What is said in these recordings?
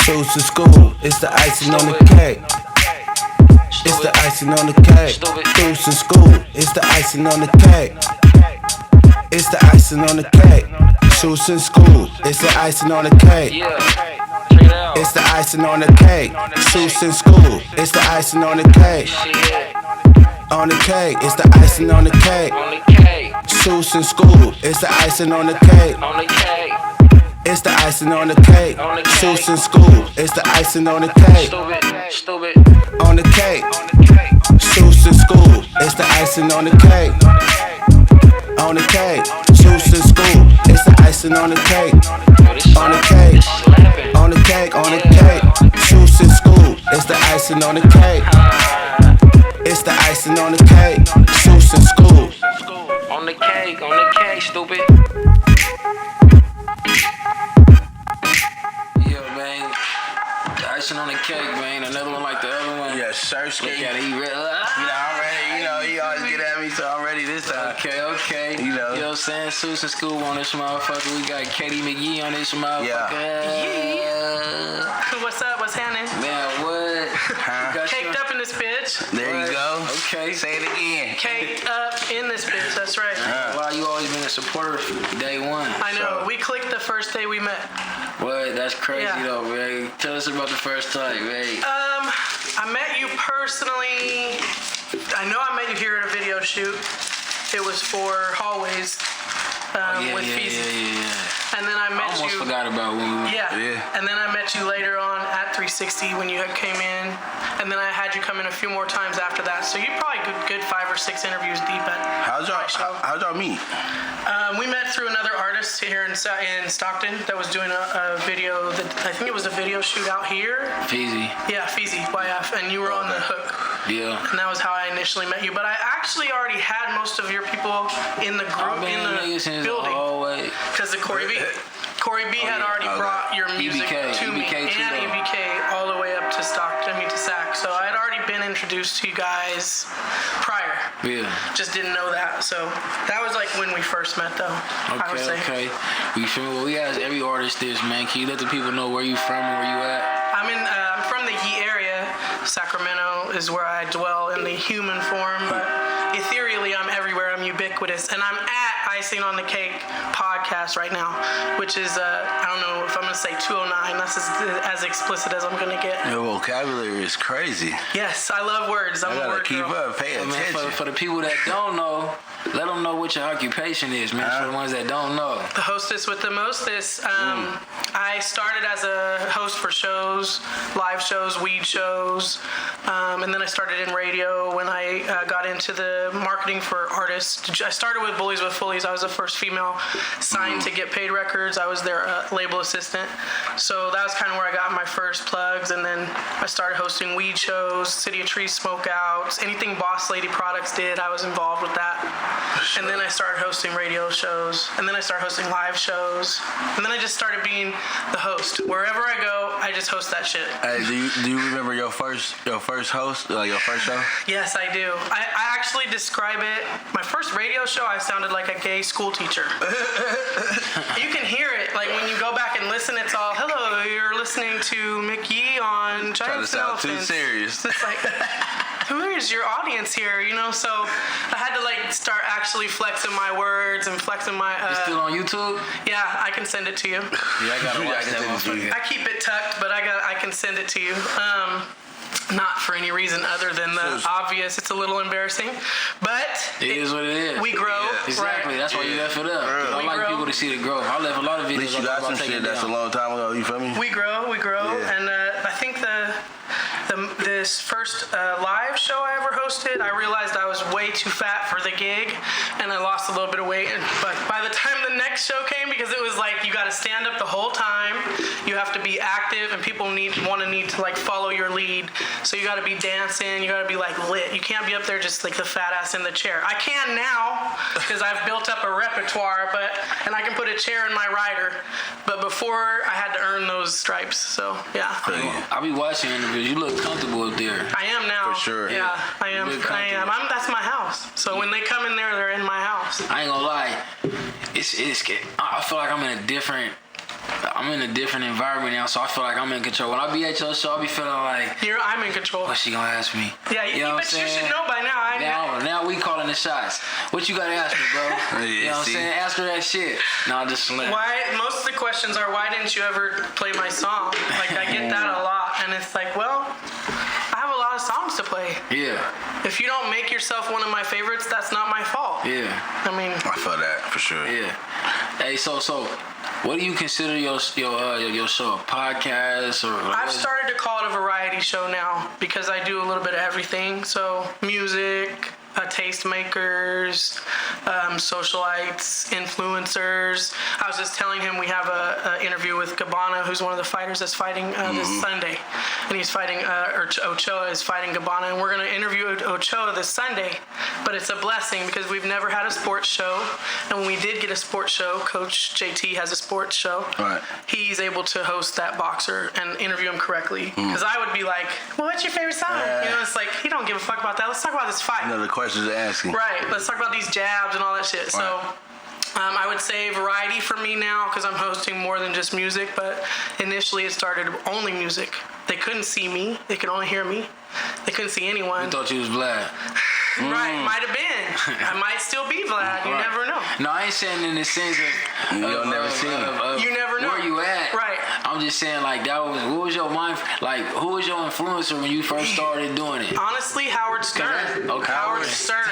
Cruise to school, it's the icing on the cake. It's the icing on the cake. Cruise to school, it's the icing on the cake. It's the icing on the cake. Shoes in school, it's the icing on the cake. It's the icing on the cake. Shoes in school, it's the icing on the cake. On the cake, it's the icing on the cake. Shoes in school, it's the icing on the cake. It's the icing on the cake. Shoes in school, it's the icing on the cake. On the cake. Shoes in school, it's the icing on the cake. On the cake. Shoes in school, it's the icing on the cake. On the cake. On the cake, on the cake. Shoes in school, it's the icing on the cake. It's the icing on the cake. Shoes in school. On the cake, stupid. Icing on the cake, man. Another one like the other one. Yeah, Sirski. Look at it, he ready. I'm ready. He always get at me, so I'm ready this time. Okay. You know what I'm saying? Susan School on this motherfucker. We got CATIE McYee on this motherfucker. Yeah. What's up? What's happening? Man, what? Caked up in this bitch. There you go. Okay. Say it again. Caked up in this bitch. That's right. Wow, you always been a supporter from day one. I know. We clicked the first day we met. What? That's crazy though, man. Tell us about the first time, man. I met you personally. I know I met you here at a video shoot. It was for Hallways with Feezy. Yeah. And then I met I almost you. forgot about when we Yeah. And then I met you later on at 360 when you came in. And then I had you come in a few more times after that. So you probably good 5 or 6 interviews deep at How'd y'all meet? We met through another artist here in Stockton that was doing a video that I think it was a video shoot out here. Feezy. Yeah, Feezy, YF, and you were on the hook. Yeah. And that was how I initially met you. But I actually already had most of your people in the group in the building. Because the Corey B. Corey B had already brought your music to me and EBK all the way up to Stockton, to SAC. So I had already been introduced to you guys prior. Yeah. Just didn't know that. So that was like when we first met, though. I would say. Okay. We ask every artist this, man. Can you let the people know where you from and where you at? I'm from the Yee area. Sacramento is where I dwell in the human form, but ethereally I'm everywhere. I'm ubiquitous, and I'm at Icing on the Cake podcast right now, which is I don't know if I'm gonna say 209. That's as explicit as I'm gonna get. Your vocabulary is crazy. Yes, I love words. I'm a word keep girl. up, pay attention. Man, for the people that don't know, let them know what your occupation is, man. For the ones that don't know. The hostess with the mostest. I started as a host for shows, live shows, weed shows, and then I started in radio when I got into the marketing for artists. I started with Bullies with Fullies. I was the first female signed to Get Paid Records. I was their label assistant. So that was kind of where I got my first plugs, and then I started hosting weed shows, City of Trees smokeouts, anything Boss Lady Products did, I was involved with that. And then I started hosting radio shows, and then I started hosting live shows, and then I just started being the host. Wherever I go, I just host that shit. Hey, do you remember your first host, like your first show? Yes, I do. I actually describe it. My first radio show, I sounded like a gay school teacher. You can hear it, like when you go back and listen. It's all, hello, you're listening to McYee on Giants and Elephants. Trying to sound too serious. It's like, who is your audience here? You know, so I had to like start actually flexing my words and flexing my. It's still on YouTube? Yeah, I can send it to you. Yeah, I gotta watch that motherfucker. I keep it tucked, but I can send it to you. Not for any reason other than the obvious. It's a little embarrassing, but it is what it is. We grow. Yeah, exactly. Right? That's why you left it up. I like people to see the growth. I left a lot of videos. At least you got some shit that's a long time ago. You feel me? We grow, yeah. and I think this first live show I ever hosted, I realized I was way too fat for the gig, and I lost a little bit of weight. But by the time the next show came, because it was like you got to stand up the whole time, you have to be active, and people need to like follow your lead. So you got to be dancing, you got to be like lit. You can't be up there just like the fat ass in the chair. I can now because I've built up a repertoire, and I can put a chair in my rider. But before I had to earn those stripes. So yeah. I be watching interviews. You look comfortable up there. I am now. For sure. Yeah, I am. That's my house. So when they come in there, they're in my house. I ain't gonna lie. I feel like I'm in a different I'm in a different environment now, so I feel like I'm in control. When I be at your show, I be feeling like, I'm in control. what's she gonna ask me? Yeah, you know what I'm but you saying? should know by now. Now we calling the shots. What you gotta ask me, bro? You know what I'm saying? Ask her that shit. No, just slim. Most of the questions are, why didn't you ever play my song? Like, I get that a lot, and it's like, well, I have a lot of songs to play. Yeah. If you don't make yourself one of my favorites, that's not my fault. Yeah. I mean, I feel that for sure. Yeah. Hey, so what do you consider your show? A podcast or? I've started to call it a variety show now because I do a little bit of everything. So music, tastemakers, socialites, influencers. I was just telling him we have a interview with Gabbana, who's one of the fighters that's fighting this Sunday, and he's fighting Ochoa is fighting Gabbana, and we're gonna interview Ochoa this Sunday. But it's a blessing because we've never had a sports show, and when we did get a sports show, Coach JT has a sports show. Right. He's able to host that boxer and interview him correctly. Because I would be like, well, what's your favorite song? You know, it's like, he don't give a fuck about that. Let's talk about this fight. You know the questions they're asking. Right. Let's talk about these jabs and all that shit. Right. So I would say variety for me now because I'm hosting more than just music. But initially it started only music. They couldn't see me. They could only hear me. They couldn't see anyone. You thought you was Vlad. Right, might have been. I might still be Vlad. You never know. No, I ain't saying in the sense of you'll never see him. You never know where you at. Right. I'm just saying, like, what was your mind? Like, who was your influencer when you first started doing it? Honestly, Howard Stern. Okay. Howard Stern.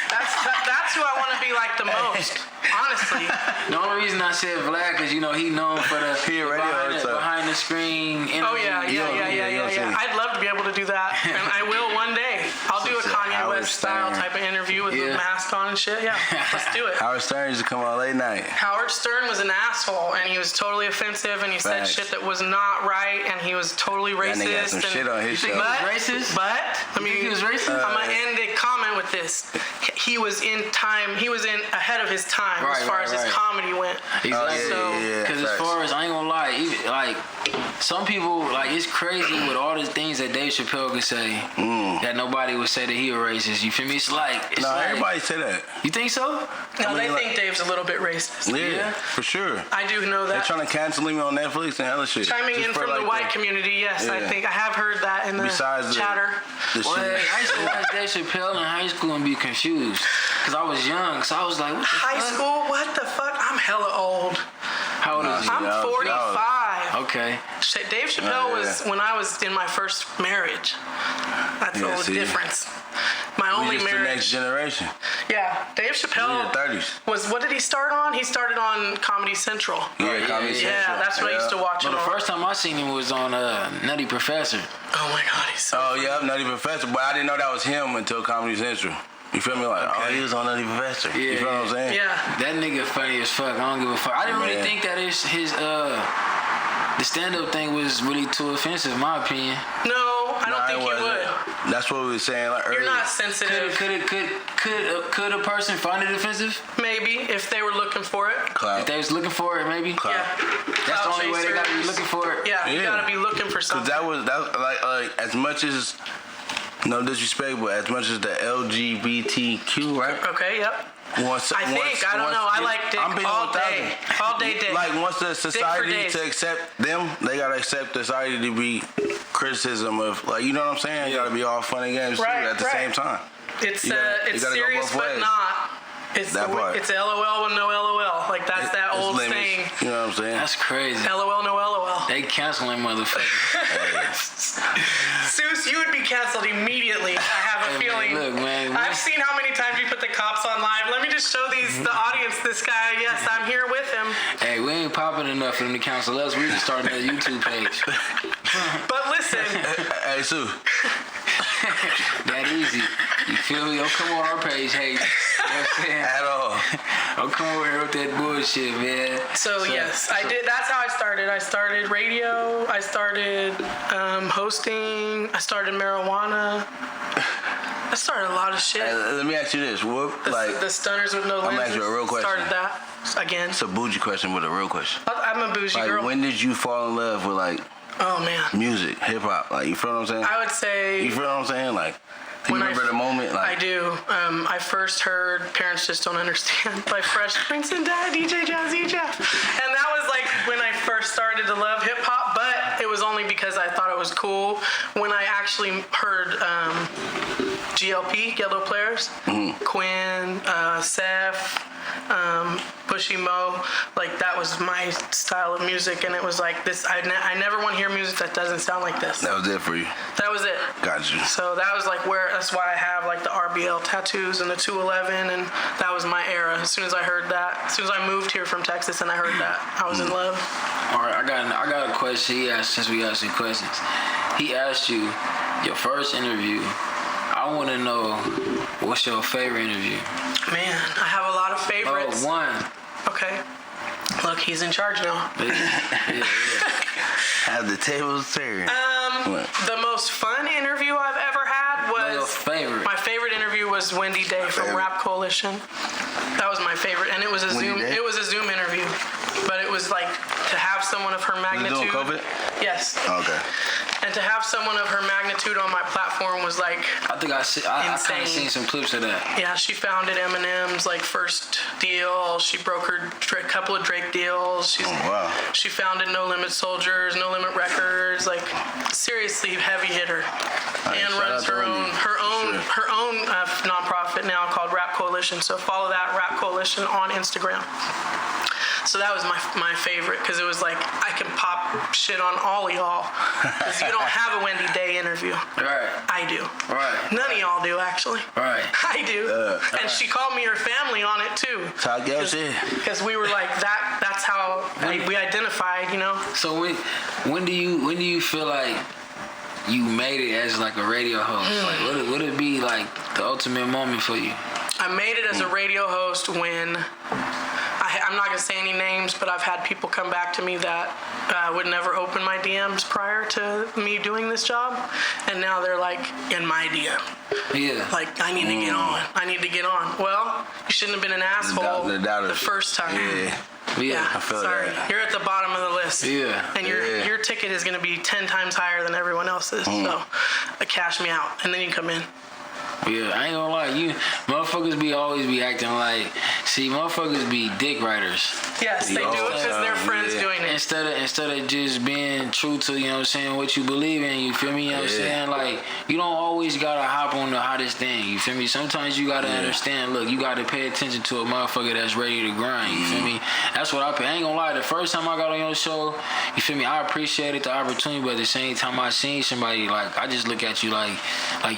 That's who I want to be like the most. Honestly. The only reason I said Vlad because he known for the behind the screen. Oh yeah. I'd love to be able to do that, and I will one day. I'll do a Kanye West style type of interview with the mask on and shit. Yeah, let's do it. Howard Stern used to come on late night. Howard Stern was an asshole, and he was totally offensive, and he said shit that was not right, and he was totally racist. That nigga had some shit on his show. He was racist? But I mean, he was racist. I'm gonna end the comment with this. He was in time. He was in ahead of his time as far as his comedy went. Exactly. Because as far as I ain't gonna lie, even, like some people, like it's crazy with all the things that Dave Chappelle could say that nobody would say that he a racist. You feel me? It's like everybody say that. You think so? No, they think Dave's a little bit racist. Yeah, for sure. I do know that. They're trying to cancel him on Netflix and hella shit. Chiming in from the white community, yes, I think I have heard that in the chatter. I used to watch Dave Chappelle in high school and be confused because I was young, so I was like, what the high fuck? School? What the fuck? I'm hella old. How old is he? I'm 45. Okay. Dave Chappelle was when I was in my first marriage. That's a little difference. My only marriage. The next generation. Yeah, Dave Chappelle was. What did he start on? He started on Comedy Central. Yeah, Comedy Central. Yeah, that's what I used to watch. But the first time I seen him was on Nutty Professor. Oh my God, he's so. Yeah, Nutty Professor. But I didn't know that was him until Comedy Central. You feel me? Like, he was on Nutty Professor. You feel what I'm saying? Yeah. That nigga funny as fuck. I don't give a fuck. I didn't really think that his the stand-up thing was really too offensive, in my opinion. No, I don't think you would. That's what we were saying like earlier. You're not sensitive. Could a person find it offensive? Maybe, if they were looking for it. Clout. If they was looking for it, maybe. Clout. Yeah. That's the only way they gotta be looking for it. Yeah, you gotta be looking for something. Because that was like as much as, no disrespect, but as much as the LGBTQ, right? Okay, yep. I don't know. I like dick all day. All day dick. Like, once the society to accept them, they gotta accept the society to be criticism of, like, you know what I'm saying? You gotta be all fun and games too at the same time. It's serious but not. It's LOL with no LOL. Like, that's that old saying. You know what I'm saying? That's crazy. LOL, no LOL. They canceling motherfuckers. Seuss, you would be canceled immediately. I have a feeling. Man, look, man. I've seen how many times you put the cops on live. Let me just show the audience this guy. Yes, I'm here with him. Hey, we ain't popping enough for them to cancel us. We just starting a YouTube page. But listen. Hey, Sue. That easy. You feel me? Don't come on our page, hey. You know what I'm saying? At all. Don't come over here with that bullshit, man. So yes, I did. That's how I started. I started radio. I started hosting. I started marijuana. I started a lot of shit. Hey, let me ask you this. The Stunners with No Lenses. I'm gonna ask you a real question. Started that again. It's a bougie question with a real question. I'm a bougie girl. When did you fall in love with, like, oh man, music, hip hop? Like, you feel what I'm saying? I would say. You feel what I'm saying? Like, do you remember the moment? Like, I do. I first heard Parents Just Don't Understand by Fresh Prince and Dad, DJ Jazzy Jeff. And that was like first started to love hip hop, but it was only because I thought it was cool. When I actually heard GLP, Ghetto Players, Quinn, Seth, Bushy Mo, like that was my style of music, and it was like this. I never want to hear music that doesn't sound like this. That was it for you. That was it. Got you. So that was like that's why I have like the RBL tattoos and the 211, and that was my era. As soon as I heard that, as soon as I moved here from Texas and I heard that, I was in love. All right, I got a question. He asked, since we asking questions, he asked you your first interview. I want to know, what's your favorite interview? Man, I have a lot of favorites. Oh, one. Okay. Look, he's in charge now. Yeah. Have the tables turned. The most fun interview I've ever had was your favorite. My favorite interview was Wendy Day from Rap Coalition. That was my favorite, and it was a Zoom. Day? It was a Zoom interview, but it was like to have someone of her magnitude. Was it doing COVID? Yes. Okay. And to have someone of her magnitude on my platform was like I think I kind of seen some clips of that. Yeah, she founded Eminem's like first deal. She brokered a couple of Drake deals. Wow. She founded No Limit Soldiers, No Limit Records. Like seriously heavy hitter. And runs her own nonprofit now called Rap Coalition. So follow that Rap Coalition on Instagram. So that was my favorite because it was like I can pop shit on all of y'all because you don't have a Wendy Day interview. Right. I do. Right. None of y'all do actually. Right. I do. And she called me her family on it too. Talk your shit. Because we were like that. That's how we identified, you know. So when do you feel like you made it as like a radio host? Like, would it be like the ultimate moment for you? I made it as a radio host when I'm not going to say any names, but I've had people come back to me that would never open my DMs prior to me doing this job, and now they're like in my DM. Yeah. Like, I need to get on. I need to get on. Well, you shouldn't have been an asshole the first time. Yeah. I feel sorry. that. You're at the bottom of the list. Yeah. And your ticket is going to be 10 times higher than everyone else's. So, cash me out, and then you come in. Yeah, I ain't gonna lie, motherfuckers always be acting like, motherfuckers be dick writers. Yes, they do it because their friends doing it. Instead of just being true to, you know what I'm saying, what you believe in, you feel me, you know what I'm saying? Like, you don't always gotta hop on the hottest thing, you feel me? Sometimes you gotta understand, look, you gotta pay attention to a motherfucker that's ready to grind, you feel me? That's what I ain't gonna lie, the first time I got on your show, you feel me, I appreciated the opportunity, but at the same time I seen somebody, like, I just look at you like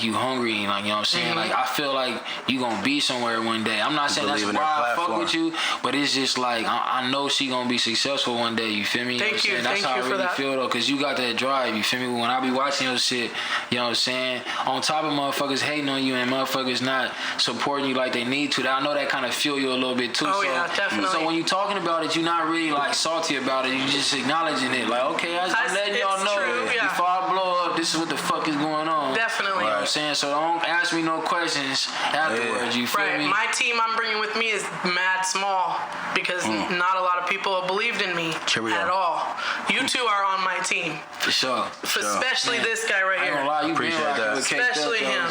you hungry, and like, you know what I'm saying? Like, I feel like you gonna be somewhere one day. I'm not saying that's why I fuck with you, but it's just like, I know she gonna be successful one day, you feel me? Thank you. That's how I really feel though, cause you got that drive, you feel me? When I be watching your shit, you know what I'm saying? On top of motherfuckers hating on you and motherfuckers not supporting you like they need to, I know that kind of fuel you a little bit too. Oh, yeah, definitely. So when you talking about it, you're not really like salty about it, you just acknowledging it. Like, okay, I'm letting y'all know before I blow up, this is what the fuck is going on. Definitely. You know what I'm saying? So don't ask me no questions afterwards, you feel me? My team I'm bringing with me is mad small because not a lot of people have believed in me at all. You two are on my team. For sure. Especially this guy right here. I ain't gonna lie, you appreciate that. Especially him,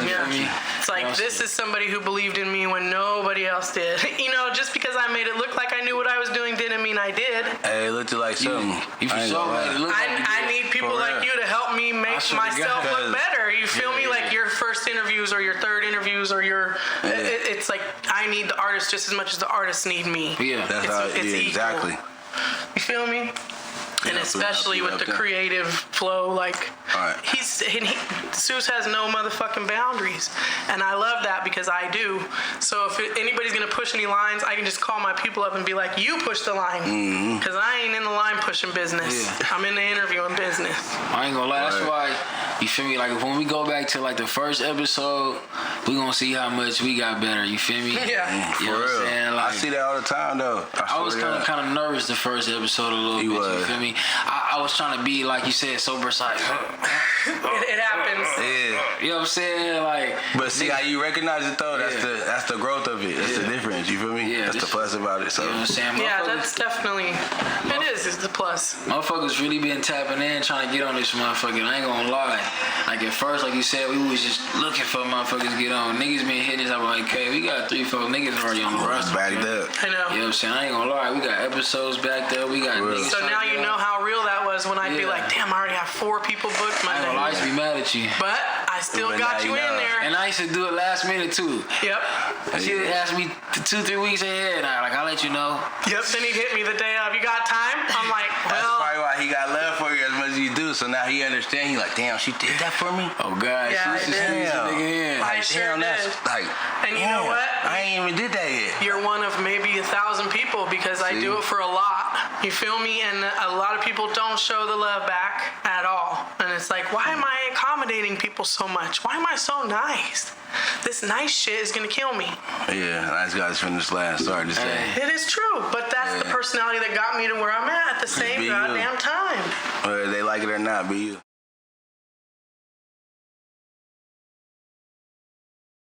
It's like, this is somebody who believed in me when nobody else did. You know, just because I made it look like I knew what I was doing didn't mean I did. Hey, it looked like something. You for sure made it look like I need people like you to help me make myself look better. You feel me? Like your first interviews or your third interviews or your... It's like, I need the artist just as much as the artists need me. Yeah. That's it's exactly. You feel me? And especially with the creative flow, like Seuss has no motherfucking boundaries, and I love that because I do. So if anybody's gonna push any lines, I can just call my people up and be like, "You push the line," because I ain't in the line pushing business. Yeah. I'm in the interviewing business. I ain't gonna lie, that's why. You feel me? Like when we go back to like the first episode, we gonna see how much we got better. You feel me? Yeah. You know what I'm saying? Like, I see that all the time though. I was kind of nervous the first episode a little bit. You feel me? I was trying to be like you said, so precise. It happens. Yeah. You know what I'm saying? Like, but see how you recognize it though. That's the growth of it. That's the difference. You feel me? Yeah, that's the plus about it. So you know what I'm saying? Yeah, that's definitely. It is. It's the plus. Motherfuckers really been tapping in, trying to get on this motherfucker. I ain't gonna lie. Like at first, like you said, we was just looking for motherfuckers to get on. Niggas been hitting us up like, hey, we got 3-4 niggas already on the roster. Backed up. I know. You know what I'm saying? I ain't gonna lie. We got episodes backed up. We got niggas. So now you know how real that was when I'd be like, damn, I already have 4 people booked I ain't gonna lie, I used to be mad at you. But I still got you in there. And I used to do it last minute too. Yep. She would ask me 2-3 weeks ahead. I'll let you know. Yep. Then he'd hit me the day of. You got time? I'm like, That's well. probably why he got love for you as much as you do. So now he understands. He like, damn, she did that for me. Oh God, Yeah, she I did. nigga in. I sure damn, that's did. like. And you know what? I ain't even did that yet. You're one of maybe 1,000 people because I do it for a lot. You feel me? And a lot of people don't show the love back at all. And it's like, why am I accommodating people so much? Why am I so nice? This nice shit is gonna kill me. Yeah, nice guys finished last. Sorry to say. It is true, but that's the personality that got me to where I'm at the same Be you. goddamn time. Whether they like it or not, be you.